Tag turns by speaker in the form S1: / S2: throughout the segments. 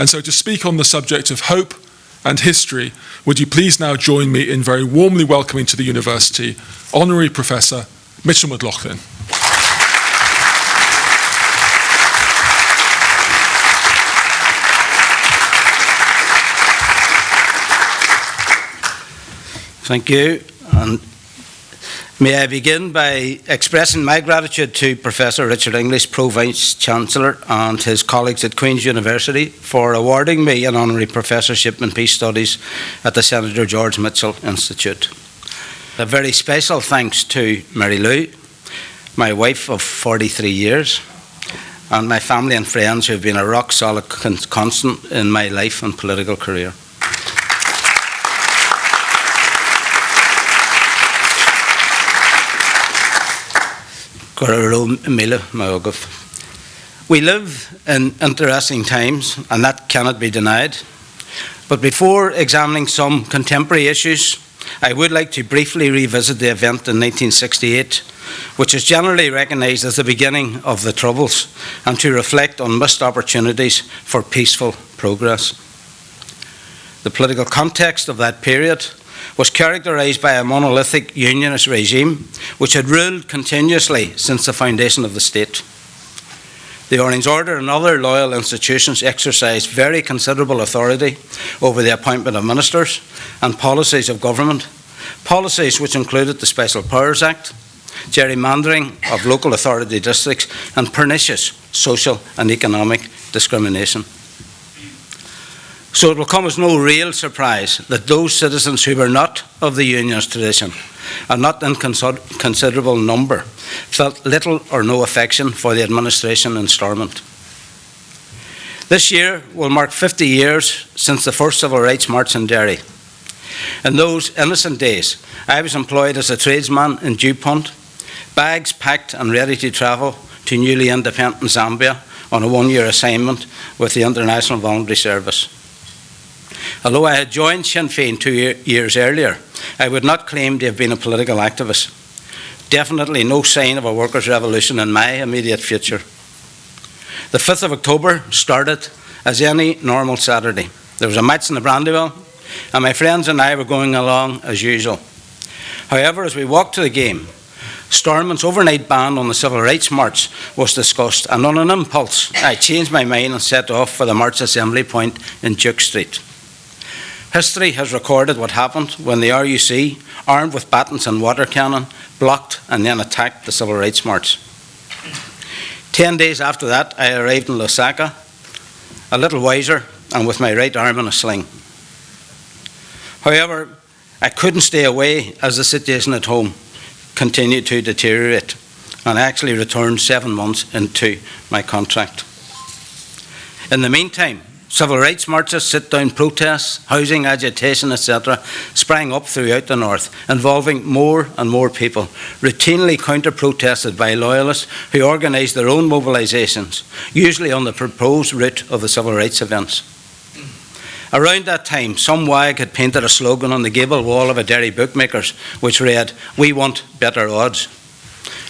S1: And so to speak on the subject of hope and history, would you please now join me in very warmly welcoming to the University Honorary Professor Mitchel McLaughlin.
S2: Thank you. And may I begin by expressing my gratitude to Professor Richard English, Pro-Vice Chancellor, and his colleagues at Queen's University for awarding me an honorary professorship in peace studies at the Senator George Mitchell Institute. A very special thanks to Mary Lou, my wife of 43 years, and my family and friends who have been a rock-solid constant in my life and political career. We live in interesting times, and that cannot be denied. But before examining some contemporary issues, I would like to briefly revisit the event in 1968, which is generally recognised as the beginning of the Troubles, and to reflect on missed opportunities for peaceful progress. The political context of that period was characterised by a monolithic unionist regime which had ruled continuously since the foundation of the state. The Orange Order and other loyal institutions exercised very considerable authority over the appointment of ministers and policies of government, policies which included the Special Powers Act, gerrymandering of local authority districts, and pernicious social and economic discrimination. So it will come as no real surprise that those citizens who were not of the unionist tradition, and not in considerable number, felt little or no affection for the administration in Stormont. This year will mark 50 years since the first Civil Rights March in Derry. In those innocent days, I was employed as a tradesman in DuPont, bags packed and ready to travel to newly independent Zambia on a one-year assignment with the International Voluntary Service. Although I had joined Sinn Féin 2 years earlier, I would not claim to have been a political activist. Definitely no sign of a workers' revolution in my immediate future. The 5th of October started as any normal Saturday. There was a match in the Brandywell, and my friends and I were going along as usual. However, as we walked to the game, Stormont's overnight ban on the Civil Rights March was discussed, and on an impulse, I changed my mind and set off for the March assembly point in Duke Street. History has recorded what happened when the RUC, armed with batons and water cannon, blocked and then attacked the Civil Rights March. 10 days after that, I arrived in Lusaka, a little wiser and with my right arm in a sling. However, I couldn't stay away as the situation at home continued to deteriorate, and I actually returned 7 months into my contract. In the meantime, civil rights marches, sit-down protests, housing agitation, etc. sprang up throughout the north, involving more and more people, routinely counter-protested by loyalists who organised their own mobilisations, usually on the proposed route of the civil rights events. Around that time, some wag had painted a slogan on the gable wall of a Derry bookmaker's which read, "We want better odds."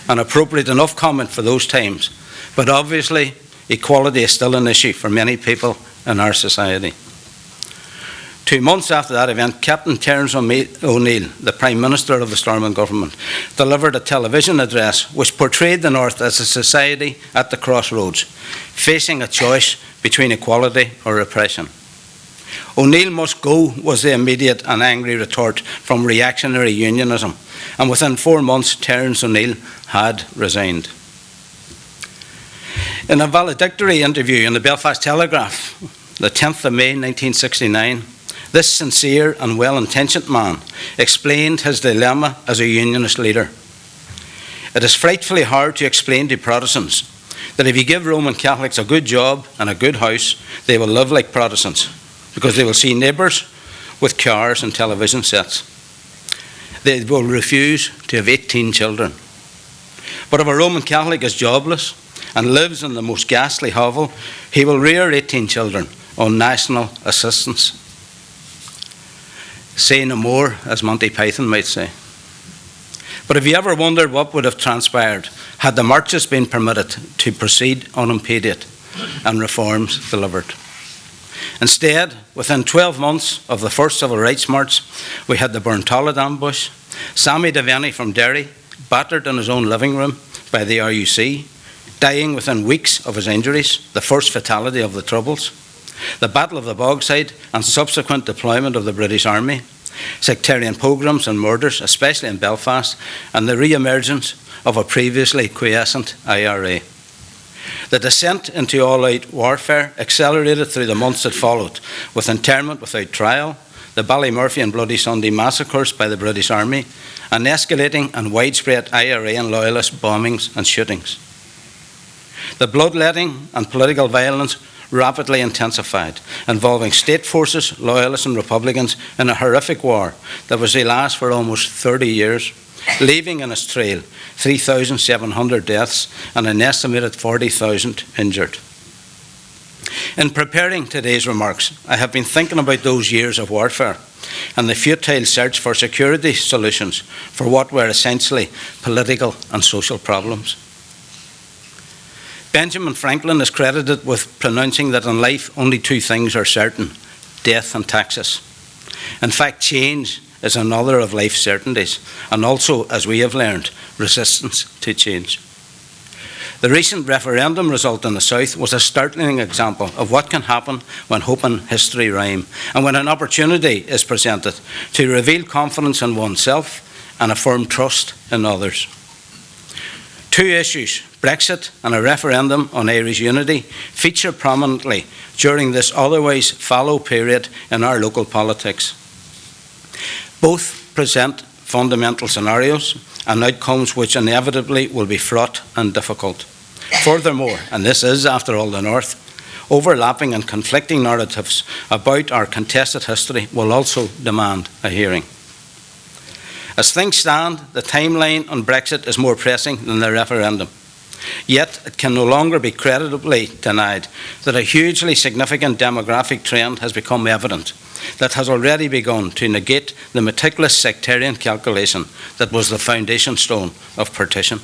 S2: An appropriate enough comment for those times, but obviously equality is still an issue for many people in our society. 2 months after that event, Captain Terence O'Neill, the Prime Minister of the Stormont government, delivered a television address which portrayed the North as a society at the crossroads, facing a choice between equality or repression. O'Neill must go was the immediate and angry retort from reactionary unionism, and within 4 months Terence O'Neill had resigned. In a valedictory interview in the Belfast Telegraph, the 10th of May 1969, this sincere and well-intentioned man explained his dilemma as a unionist leader. It is frightfully hard to explain to Protestants that if you give Roman Catholics a good job and a good house, they will live like Protestants, because they will see neighbours with cars and television sets. They will refuse to have 18 children. But if a Roman Catholic is jobless and lives in the most ghastly hovel, he will rear 18 children on national assistance. Say no more, as Monty Python might say. But have you ever wondered what would have transpired had the marches been permitted to proceed unimpeded and reforms delivered? Instead, within 12 months of the first civil rights march, we had the Burntollet ambush, Sammy Devaney from Derry, battered in his own living room by the RUC, dying within weeks of his injuries, the first fatality of the Troubles, the Battle of the Bogside and subsequent deployment of the British Army, sectarian pogroms and murders, especially in Belfast, and the re-emergence of a previously quiescent IRA. The descent into all-out warfare accelerated through the months that followed, with internment without trial, the Ballymurphy and Bloody Sunday massacres by the British Army, and escalating and widespread IRA and Loyalist bombings and shootings. The bloodletting and political violence rapidly intensified, involving state forces, Loyalists and Republicans, in a horrific war that was to last for almost 30 years, leaving in its trail 3,700 deaths and an estimated 40,000 injured. In preparing today's remarks, I have been thinking about those years of warfare and the futile search for security solutions for what were essentially political and social problems. Benjamin Franklin is credited with pronouncing that in life only two things are certain: death and taxes. In fact, change is another of life's certainties, and also, as we have learned, resistance to change. The recent referendum result in the South was a startling example of what can happen when hope and history rhyme, and when an opportunity is presented to reveal confidence in oneself and affirm trust in others. Two issues, Brexit and a referendum on Irish unity, feature prominently during this otherwise fallow period in our local politics. Both present fundamental scenarios and outcomes which inevitably will be fraught and difficult. Furthermore, and this is, after all, the North, overlapping and conflicting narratives about our contested history will also demand a hearing. As things stand, the timeline on Brexit is more pressing than the referendum. Yet, it can no longer be creditably denied that a hugely significant demographic trend has become evident that has already begun to negate the meticulous sectarian calculation that was the foundation stone of partition.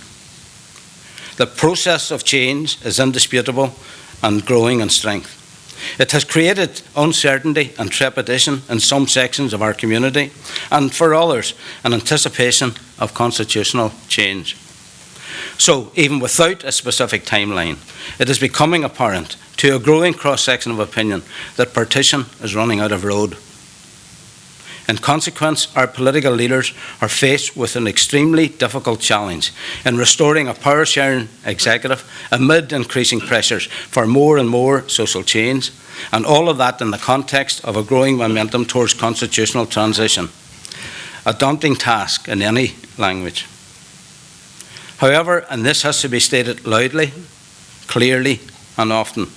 S2: The process of change is indisputable and growing in strength. It has created uncertainty and trepidation in some sections of our community, and for others, an anticipation of constitutional change. So, even without a specific timeline, it is becoming apparent to a growing cross-section of opinion that partition is running out of road. In consequence, our political leaders are faced with an extremely difficult challenge in restoring a power-sharing executive amid increasing pressures for more and more social change, and all of that in the context of a growing momentum towards constitutional transition, a daunting task in any language. However, and this has to be stated loudly, clearly, and often,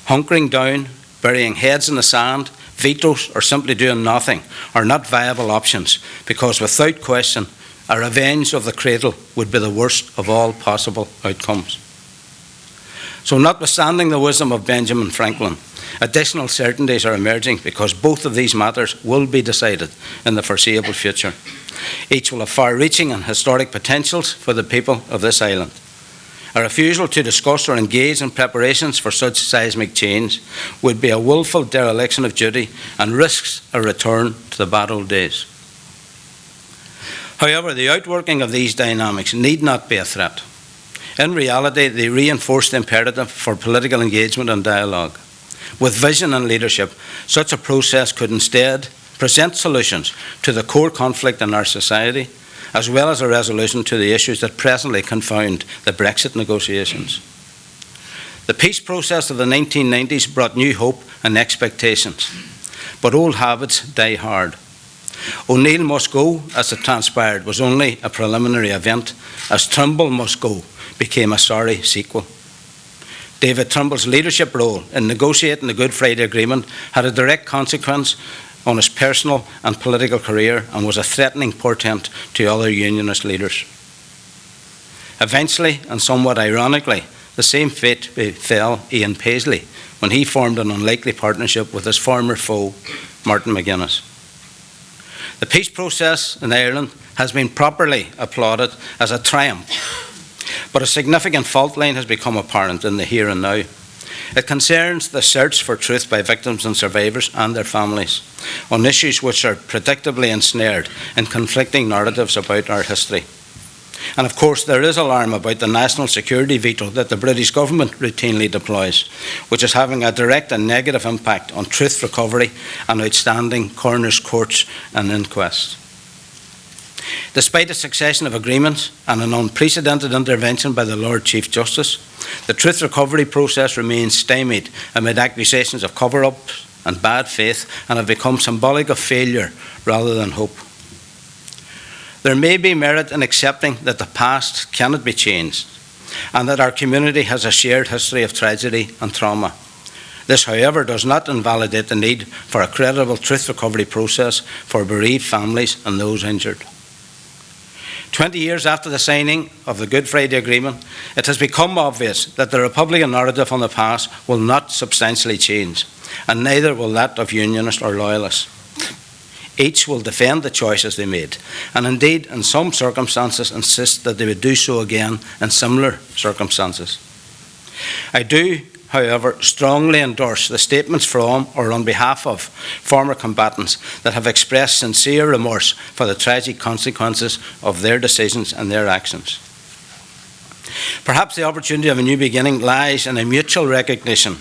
S2: hunkering down, burying heads in the sand, vetoes, or simply doing nothing are not viable options, because without question, a revenge of the cradle would be the worst of all possible outcomes. So, notwithstanding the wisdom of Benjamin Franklin, additional certainties are emerging because both of these matters will be decided in the foreseeable future. Each will have far-reaching and historic potentials for the people of this island. A refusal to discuss or engage in preparations for such seismic change would be a willful dereliction of duty and risks a return to the bad old days. However, the outworking of these dynamics need not be a threat. In reality, they reinforce the imperative for political engagement and dialogue. With vision and leadership, such a process could instead present solutions to the core conflict in our society, as well as a resolution to the issues that presently confound the Brexit negotiations. The peace process of the 1990s brought new hope and expectations, but old habits die hard. O'Neill must go, as it transpired, was only a preliminary event, as Trimble must go became a sorry sequel. David Trimble's leadership role in negotiating the Good Friday Agreement had a direct consequence on his personal and political career and was a threatening portent to other unionist leaders. Eventually, and somewhat ironically, the same fate befell Ian Paisley when he formed an unlikely partnership with his former foe, Martin McGuinness. The peace process in Ireland has been properly applauded as a triumph, but a significant fault line has become apparent in the here and now. It concerns the search for truth by victims and survivors and their families on issues which are predictably ensnared in conflicting narratives about our history. And of course, there is alarm about the national security veto that the British government routinely deploys, which is having a direct and negative impact on truth recovery and outstanding coroner's courts and inquests. Despite a succession of agreements and an unprecedented intervention by the Lord Chief Justice, the truth recovery process remains stymied amid accusations of cover-ups and bad faith, and have become symbolic of failure rather than hope. There may be merit in accepting that the past cannot be changed and that our community has a shared history of tragedy and trauma. This, however, does not invalidate the need for a credible truth recovery process for bereaved families and those injured. 20 years after the signing of the Good Friday Agreement, it has become obvious that the Republican narrative on the past will not substantially change, and neither will that of Unionists or Loyalists. Each will defend the choices they made, and indeed, in some circumstances, insist that they would do so again in similar circumstances. I do, however, strongly endorse the statements from or on behalf of former combatants that have expressed sincere remorse for the tragic consequences of their decisions and their actions. Perhaps the opportunity of a new beginning lies in a mutual recognition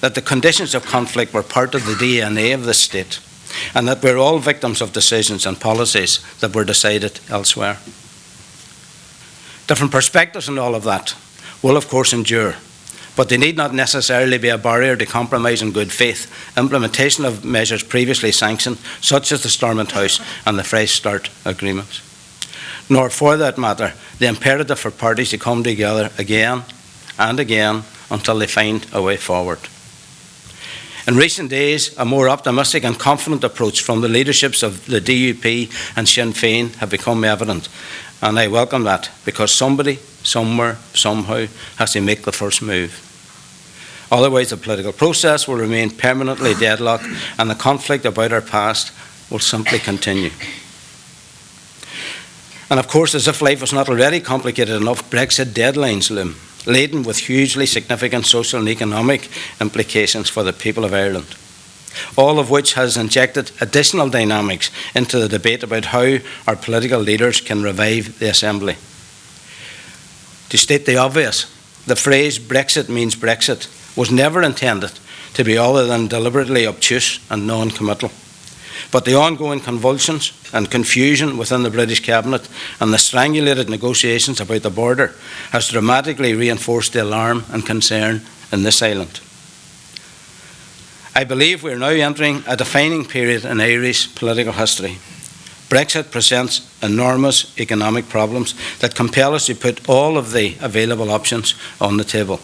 S2: that the conditions of conflict were part of the DNA of the state, and that we're all victims of decisions and policies that were decided elsewhere. Different perspectives on all of that will, of course, endure, but they need not necessarily be a barrier to compromise in good faith implementation of measures previously sanctioned, such as the Stormont House and the Fresh Start agreements, nor, for that matter, the imperative for parties to come together again and again until they find a way forward. In recent days, a more optimistic and confident approach from the leaderships of the DUP and Sinn Féin have become evident, and I welcome that, because somebody, somewhere, somehow has to make the first move. Otherwise, the political process will remain permanently deadlocked, and the conflict about our past will simply continue. And of course, as if life was not already complicated enough, Brexit deadlines loom, laden with hugely significant social and economic implications for the people of Ireland, all of which has injected additional dynamics into the debate about how our political leaders can revive the Assembly. To state the obvious, the phrase "Brexit means Brexit" was never intended to be other than deliberately obtuse and non-committal. But the ongoing convulsions and confusion within the British Cabinet and the strangulated negotiations about the border has dramatically reinforced the alarm and concern in this island. I believe we are now entering a defining period in Irish political history. Brexit presents enormous economic problems that compel us to put all of the available options on the table.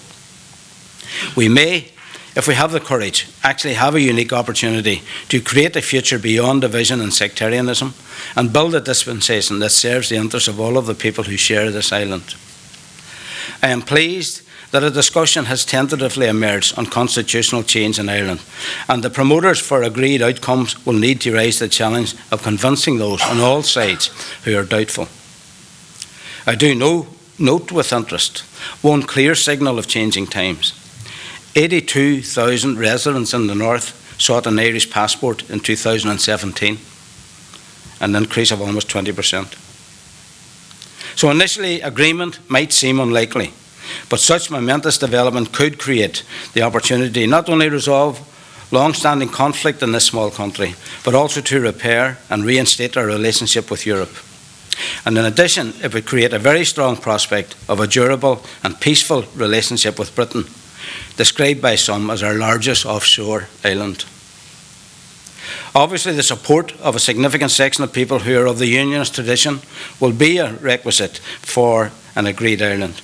S2: We may, if we have the courage, actually have a unique opportunity to create a future beyond division and sectarianism and build a dispensation that serves the interests of all of the people who share this island. I am pleased that a discussion has tentatively emerged on constitutional change in Ireland, and the promoters for agreed outcomes will need to raise the challenge of convincing those on all sides who are doubtful. I do note with interest one clear signal of changing times. 82,000 residents in the north sought an Irish passport in 2017, an increase of almost 20%. So initially, agreement might seem unlikely, but such momentous development could create the opportunity not only to resolve long-standing conflict in this small country, but also to repair and reinstate our relationship with Europe. And in addition, it would create a very strong prospect of a durable and peaceful relationship with Britain, described by some as our largest offshore island. Obviously, the support of a significant section of people who are of the Unionist tradition will be a requisite for an agreed Ireland.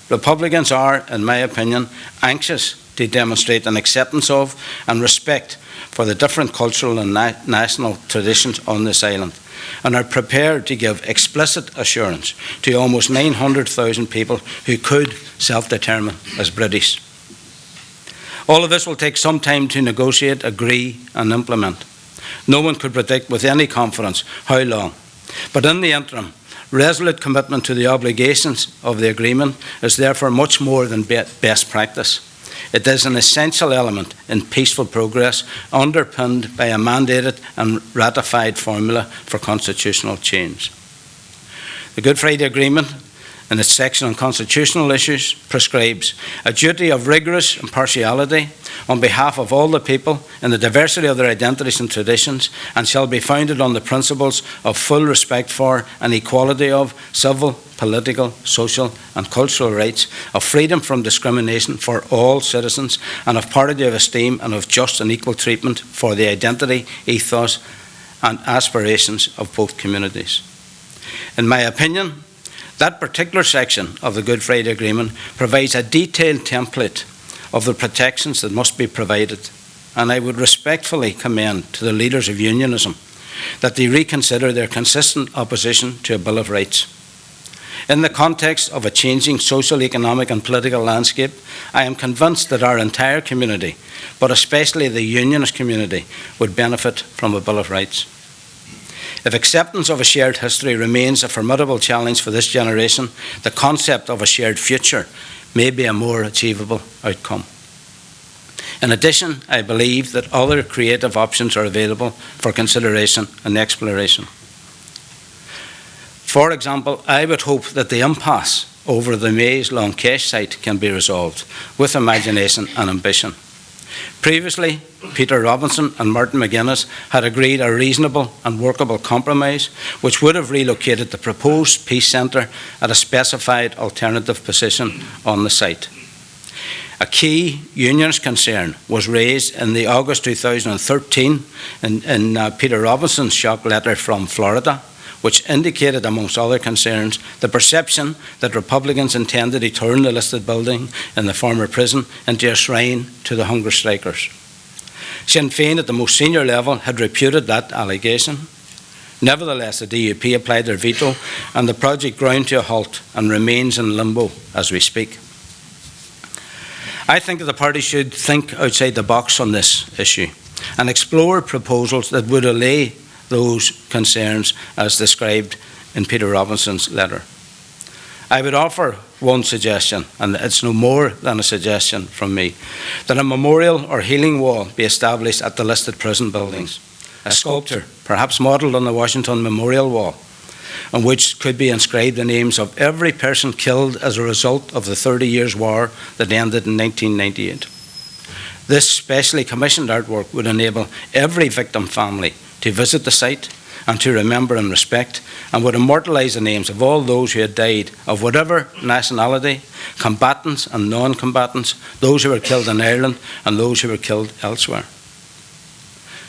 S2: Republicans are, in my opinion, anxious to demonstrate an acceptance of and respect for the different cultural and national traditions on this island, and are prepared to give explicit assurance to almost 900,000 people who could self-determine as British. All of this will take some time to negotiate, agree, and implement. No one could predict with any confidence how long. But in the interim, resolute commitment to the obligations of the agreement is therefore much more than best practice. It is an essential element in peaceful progress, underpinned by a mandated and ratified formula for constitutional change. The Good Friday Agreement, in its section on constitutional issues, prescribes a duty of rigorous impartiality on behalf of all the people in the diversity of their identities and traditions, and shall be founded on the principles of full respect for and equality of civil, political, social and cultural rights, of freedom from discrimination for all citizens, and of parity of esteem and of just and equal treatment for the identity, ethos and aspirations of both communities. In my opinion, that particular section of the Good Friday Agreement provides a detailed template of the protections that must be provided, and I would respectfully commend to the leaders of unionism that they reconsider their consistent opposition to a Bill of Rights. In the context of a changing social, economic and political landscape, I am convinced that our entire community, but especially the unionist community, would benefit from a Bill of Rights. If acceptance of a shared history remains a formidable challenge for this generation, the concept of a shared future may be a more achievable outcome. In addition, I believe that other creative options are available for consideration and exploration. For example, I would hope that the impasse over the Maze Long Kesh site can be resolved with imagination and ambition. Previously, Peter Robinson and Martin McGuinness had agreed a reasonable and workable compromise which would have relocated the proposed Peace Centre at a specified alternative position on the site. A key unionist concern was raised in the August 2013 in Peter Robinson's shock letter from Florida, which indicated, amongst other concerns, the perception that Republicans intended to turn the listed building in the former prison into a shrine to the hunger strikers. Sinn Féin at the most senior level had reputed that allegation. Nevertheless, the DUP applied their veto and the project ground to a halt and remains in limbo as we speak. I think that the party should think outside the box on this issue and explore proposals that would allay those concerns as described in Peter Robinson's letter. I would offer one suggestion, and it's no more than a suggestion from me, that a memorial or healing wall be established at the listed prison buildings. A sculpture, perhaps modelled on the Washington Memorial Wall, on which could be inscribed the names of every person killed as a result of the 30 Years' War that ended in 1998. This specially commissioned artwork would enable every victim family to visit the site and to remember and respect, and would immortalise the names of all those who had died of whatever nationality, combatants and non-combatants, those who were killed in Ireland and those who were killed elsewhere.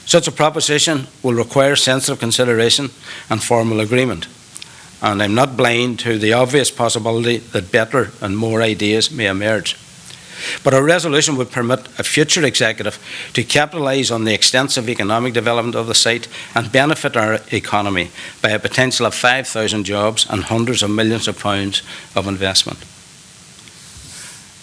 S2: Such a proposition will require sensitive consideration and formal agreement, and I'm not blind to the obvious possibility that better and more ideas may emerge. But a resolution would permit a future executive to capitalise on the extensive economic development of the site and benefit our economy by a potential of 5,000 jobs and hundreds of millions of pounds of investment.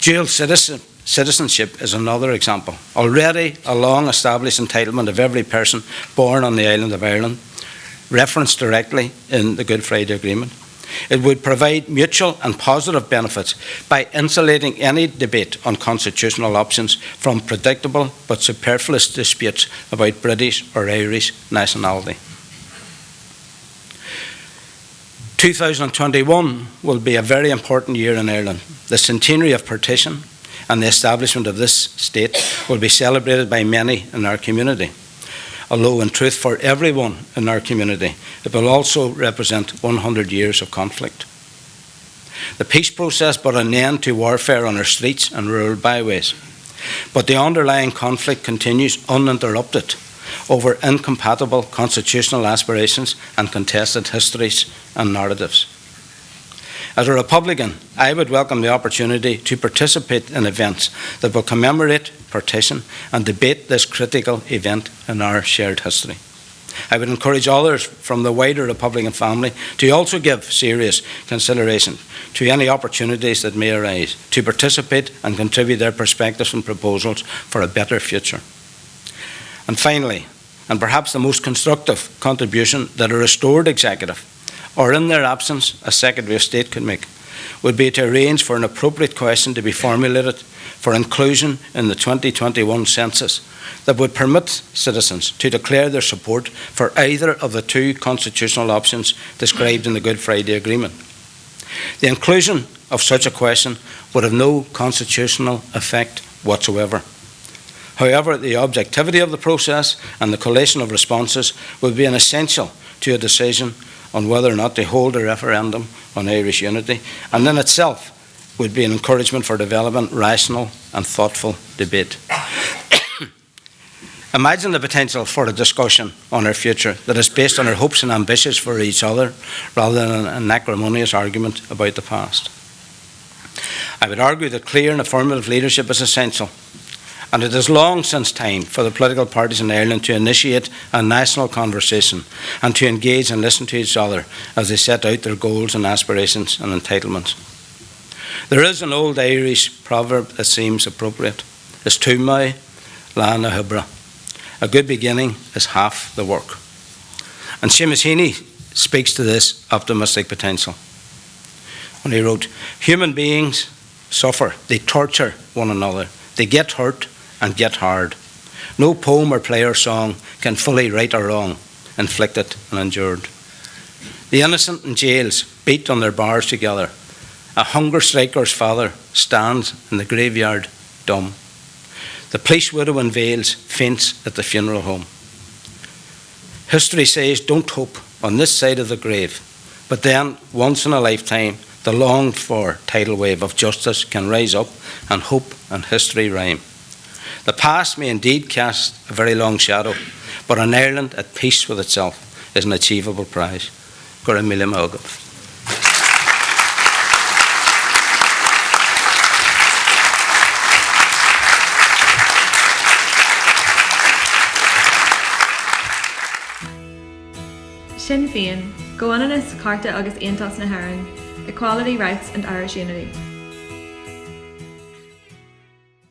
S2: Dual citizenship is another example. Already a long-established entitlement of every person born on the island of Ireland, referenced directly in the Good Friday Agreement. It would provide mutual and positive benefits by insulating any debate on constitutional options from predictable but superfluous disputes about British or Irish nationality. 2021 will be a very important year in Ireland. The centenary of partition and the establishment of this state will be celebrated by many in our community. Although in truth for everyone in our community, it will also represent 100 years of conflict. The peace process brought an end to warfare on our streets and rural byways, but the underlying conflict continues uninterrupted over incompatible constitutional aspirations and contested histories and narratives. As a Republican, I would welcome the opportunity to participate in events that will commemorate partition and debate this critical event in our shared history. I would encourage others from the wider Republican family to also give serious consideration to any opportunities that may arise, to participate and contribute their perspectives and proposals for a better future. And finally, and perhaps the most constructive contribution that a restored executive, or in their absence, a Secretary of State could make, would be to arrange for an appropriate question to be formulated for inclusion in the 2021 census that would permit citizens to declare their support for either of the two constitutional options described in the Good Friday Agreement. The inclusion of such a question would have no constitutional effect whatsoever. However, the objectivity of the process and the collation of responses would be an essential to a decision on whether or not to hold a referendum on Irish unity, and in itself would be an encouragement for developing rational and thoughtful debate. Imagine the potential for a discussion on our future that is based on our hopes and ambitions for each other rather than an acrimonious argument about the past. I would argue that clear and affirmative leadership is essential, and it is long since time for the political parties in Ireland to initiate a national conversation and to engage and listen to each other as they set out their goals and aspirations and entitlements. There is an old Irish proverb that seems appropriate. It's Tumai Lana Hibra. A good beginning is half the work. And Seamus Heaney speaks to this optimistic potential when he wrote, "Human beings suffer, they torture one another, they get hurt and get hard. No poem or play or song can fully right a wrong inflicted and endured. The innocent in jails beat on their bars together. A hunger striker's father stands in the graveyard dumb. The police widow in Wales faints at the funeral home. History says don't hope on this side of the grave, but then, once in a lifetime, the longed for tidal wave of justice can rise up and hope and history rhyme. The past may indeed cast a very long shadow, but an Ireland at peace with itself is an achievable prize." Go raibh míle maith agam.
S3: Sinn Féin, go on in is Carta agus Aontas na HÉireann, Equality, Rights and Irish Unity.